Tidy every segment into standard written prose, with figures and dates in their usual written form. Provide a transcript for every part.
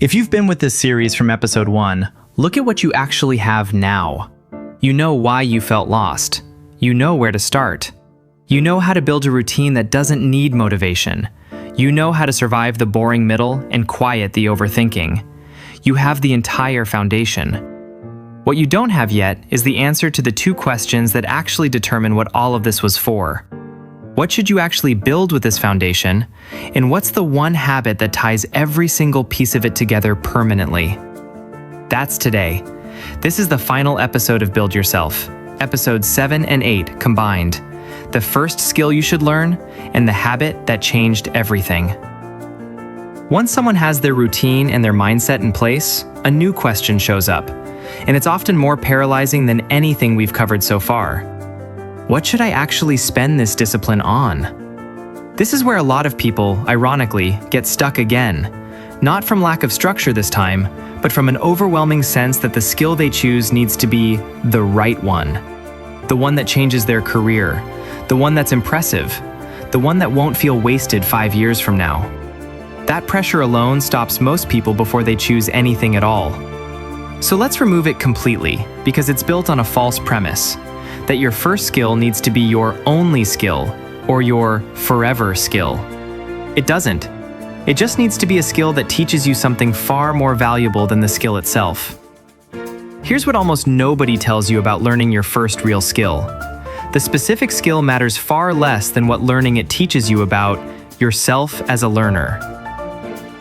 If you've been with this series from episode 1, look at what you actually have now. You know why you felt lost. You know where to start. You know how to build a routine that doesn't need motivation. You know how to survive the boring middle and quiet the overthinking. You have the entire foundation. What you don't have yet is the answer to the two questions that actually determine what all of this was for. What should you actually build with this foundation? And what's the one habit that ties every single piece of it together permanently? That's today. This is the final episode of Build Yourself, episodes 7 and 8 combined. The first skill you should learn, and the habit that changed everything. Once someone has their routine and their mindset in place, a new question shows up, and it's often more paralyzing than anything we've covered so far. What should I actually spend this discipline on? This is where a lot of people, ironically, get stuck again. Not from lack of structure this time, but from an overwhelming sense that the skill they choose needs to be the right one. The one that changes their career. The one that's impressive. The one that won't feel wasted 5 years from now. That pressure alone stops most people before they choose anything at all. So let's remove it completely, because it's built on a false premise. That your first skill needs to be your only skill, or your forever skill. It doesn't. It just needs to be a skill that teaches you something far more valuable than the skill itself. Here's what almost nobody tells you about learning your first real skill. The specific skill matters far less than what learning it teaches you about yourself as a learner.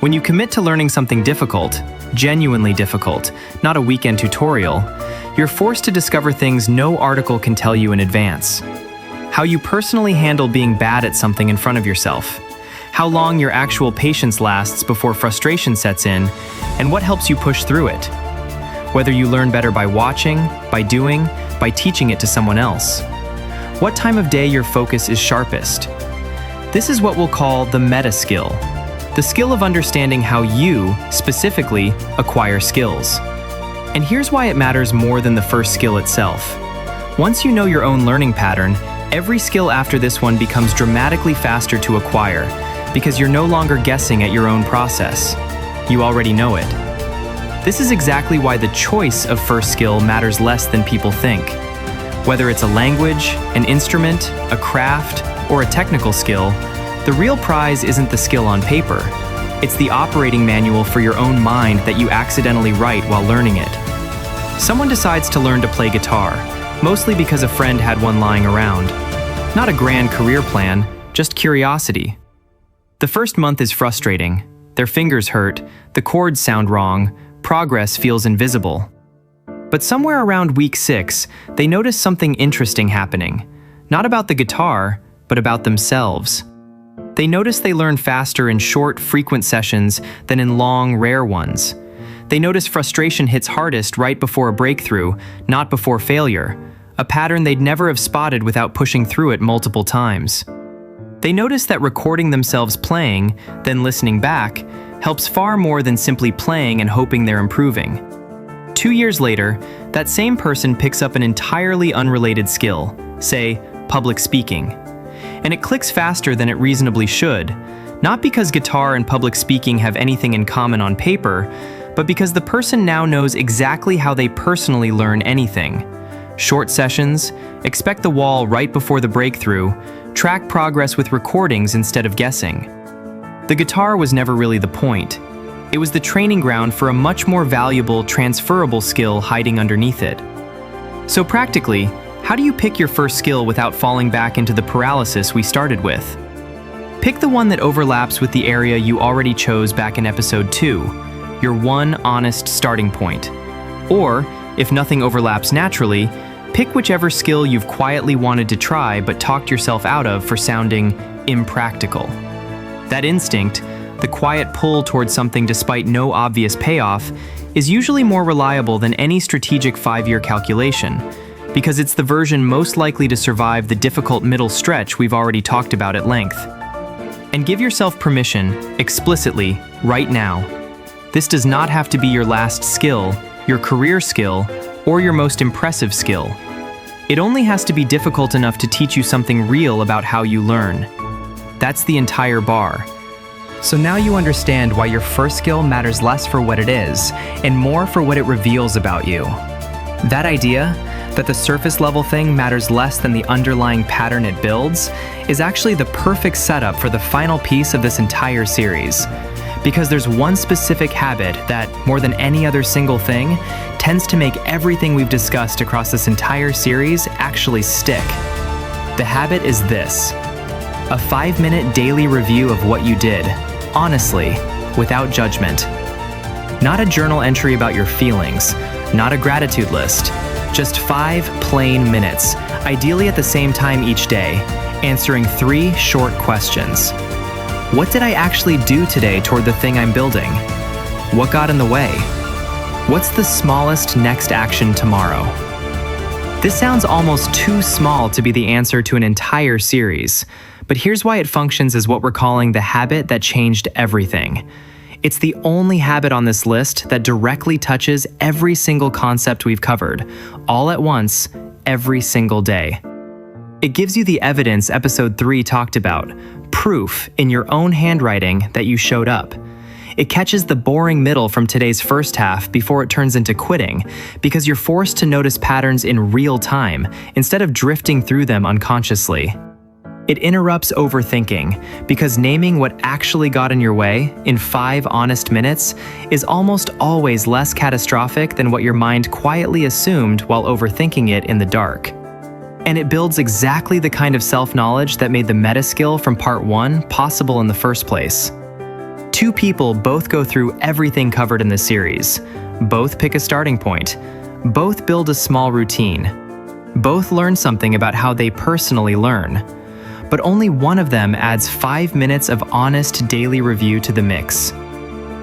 When you commit to learning something difficult, genuinely difficult, not a weekend tutorial, you're forced to discover things no article can tell you in advance. How you personally handle being bad at something in front of yourself. How long your actual patience lasts before frustration sets in, and what helps you push through it. Whether you learn better by watching, by doing, by teaching it to someone else. What time of day your focus is sharpest. This is what we'll call the meta skill. The skill of understanding how you, specifically, acquire skills. And here's why it matters more than the first skill itself. Once you know your own learning pattern, every skill after this one becomes dramatically faster to acquire, because you're no longer guessing at your own process. You already know it. This is exactly why the choice of first skill matters less than people think. Whether it's a language, an instrument, a craft, or a technical skill, the real prize isn't the skill on paper. It's the operating manual for your own mind that you accidentally write while learning it. Someone decides to learn to play guitar, mostly because a friend had one lying around. Not a grand career plan, just curiosity. The first month is frustrating. Their fingers hurt, the chords sound wrong, progress feels invisible. But somewhere around week 6, they notice something interesting happening. Not about the guitar, but about themselves. They notice they learn faster in short, frequent sessions than in long, rare ones. They notice frustration hits hardest right before a breakthrough, not before failure, a pattern they'd never have spotted without pushing through it multiple times. They notice that recording themselves playing, then listening back, helps far more than simply playing and hoping they're improving. 2 years later, that same person picks up an entirely unrelated skill, say, public speaking. And it clicks faster than it reasonably should, not because guitar and public speaking have anything in common on paper, but because the person now knows exactly how they personally learn anything. Short sessions, expect the wall right before the breakthrough, track progress with recordings instead of guessing. The guitar was never really the point. It was the training ground for a much more valuable, transferable skill hiding underneath it. So practically, how do you pick your first skill without falling back into the paralysis we started with? Pick the one that overlaps with the area you already chose back in episode 2, your one honest starting point. Or, if nothing overlaps naturally, pick whichever skill you've quietly wanted to try but talked yourself out of for sounding impractical. That instinct, the quiet pull towards something despite no obvious payoff, is usually more reliable than any strategic 5-year calculation, because it's the version most likely to survive the difficult middle stretch we've already talked about at length. And give yourself permission, explicitly, right now. This does not have to be your last skill, your career skill, or your most impressive skill. It only has to be difficult enough to teach you something real about how you learn. That's the entire bar. So now you understand why your first skill matters less for what it is and more for what it reveals about you. That idea, that the surface level thing matters less than the underlying pattern it builds, is actually the perfect setup for the final piece of this entire series. Because there's one specific habit that, more than any other single thing, tends to make everything we've discussed across this entire series actually stick. The habit is this: a 5-minute daily review of what you did, honestly, without judgment. Not a journal entry about your feelings, not a gratitude list, just 5 plain minutes, ideally at the same time each day, answering 3 short questions. What did I actually do today toward the thing I'm building? What got in the way? What's the smallest next action tomorrow? This sounds almost too small to be the answer to an entire series, but here's why it functions as what we're calling the habit that changed everything. It's the only habit on this list that directly touches every single concept we've covered, all at once, every single day. It gives you the evidence episode 3 talked about, proof in your own handwriting that you showed up. It catches the boring middle from today's first half before it turns into quitting, because you're forced to notice patterns in real time instead of drifting through them unconsciously. It interrupts overthinking, because naming what actually got in your way in 5 honest minutes is almost always less catastrophic than what your mind quietly assumed while overthinking it in the dark. And it builds exactly the kind of self-knowledge that made the meta skill from part 1 possible in the first place. 2 people both go through everything covered in this series. Both pick a starting point. Both build a small routine. Both learn something about how they personally learn. But only one of them adds 5 minutes of honest daily review to the mix.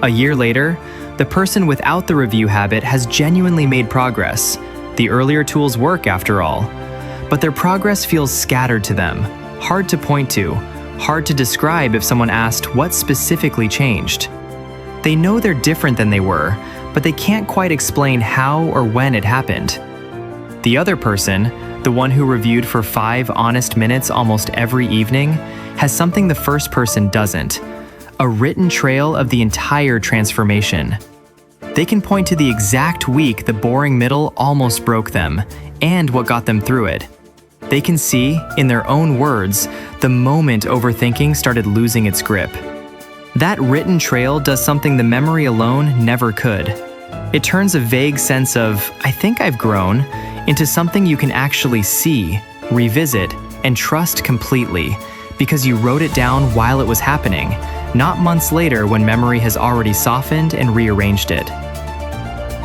A year later, the person without the review habit has genuinely made progress. The earlier tools work, after all. But their progress feels scattered to them, hard to point to, hard to describe if someone asked what specifically changed. They know they're different than they were, but they can't quite explain how or when it happened. The other person, the one who reviewed for 5 honest minutes almost every evening, has something the first person doesn't: a written trail of the entire transformation. They can point to the exact week the boring middle almost broke them, and what got them through it. They can see, in their own words, the moment overthinking started losing its grip. That written trail does something the memory alone never could. It turns a vague sense of, "I think I've grown," into something you can actually see, revisit, and trust completely, because you wrote it down while it was happening, not months later when memory has already softened and rearranged it.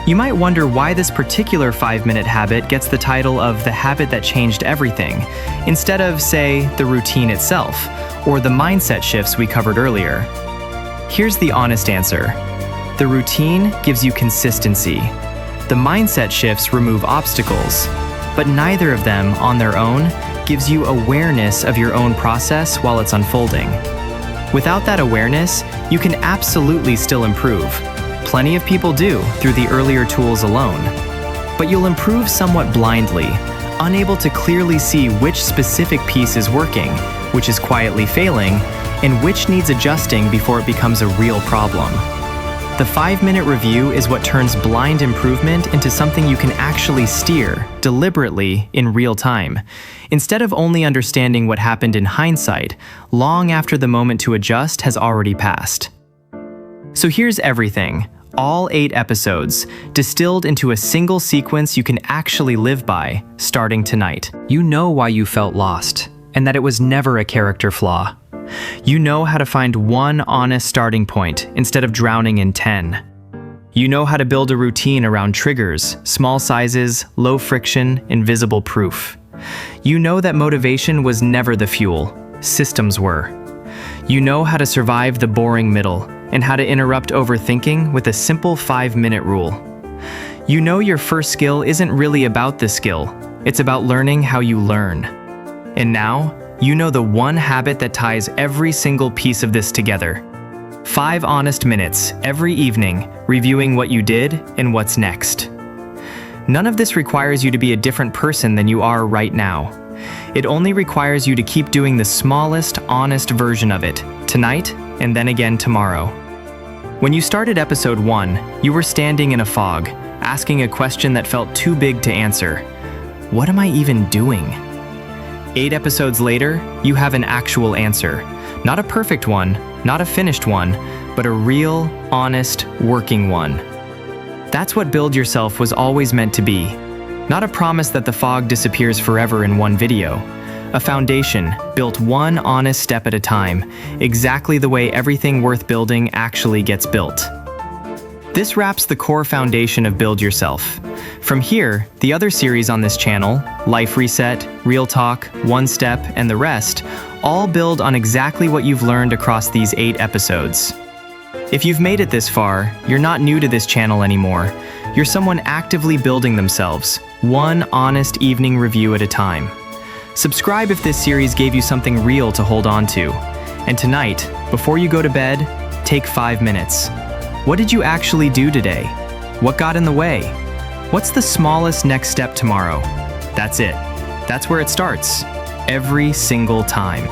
You might wonder why this particular 5-minute habit gets the title of the habit that changed everything, instead of, say, the routine itself, or the mindset shifts we covered earlier. Here's the honest answer. The routine gives you consistency. The mindset shifts remove obstacles, but neither of them, on their own, gives you awareness of your own process while it's unfolding. Without that awareness, you can absolutely still improve. Plenty of people do through the earlier tools alone. But you'll improve somewhat blindly, unable to clearly see which specific piece is working, which is quietly failing, and which needs adjusting before it becomes a real problem. The 5-minute review is what turns blind improvement into something you can actually steer, deliberately, in real time, instead of only understanding what happened in hindsight, long after the moment to adjust has already passed. So here's everything, all 8 episodes, distilled into a single sequence you can actually live by, starting tonight. You know why you felt lost, and that it was never a character flaw. You know how to find one honest starting point instead of drowning in 10. You know how to build a routine around triggers, small sizes, low friction, invisible proof. You know that motivation was never the fuel, systems were. You know how to survive the boring middle and how to interrupt overthinking with a simple 5-minute rule. You know your first skill isn't really about the skill, it's about learning how you learn. And now, you know the one habit that ties every single piece of this together. 5 honest minutes every evening, reviewing what you did and what's next. None of this requires you to be a different person than you are right now. It only requires you to keep doing the smallest, honest version of it, tonight and then again tomorrow. When you started episode 1, you were standing in a fog, asking a question that felt too big to answer. What am I even doing? 8 episodes later, you have an actual answer. Not a perfect one, not a finished one, but a real, honest, working one. That's what Build Yourself was always meant to be. Not a promise that the fog disappears forever in one video. A foundation built one honest step at a time, exactly the way everything worth building actually gets built. This wraps the core foundation of Build Yourself. From here, the other series on this channel, Life Reset, Real Talk, One Step, and the rest, all build on exactly what you've learned across these 8 episodes. If you've made it this far, you're not new to this channel anymore. You're someone actively building themselves, one honest evening review at a time. Subscribe if this series gave you something real to hold on to. And tonight, before you go to bed, take 5 minutes. What did you actually do today? What got in the way? What's the smallest next step tomorrow? That's it. That's where it starts. Every single time.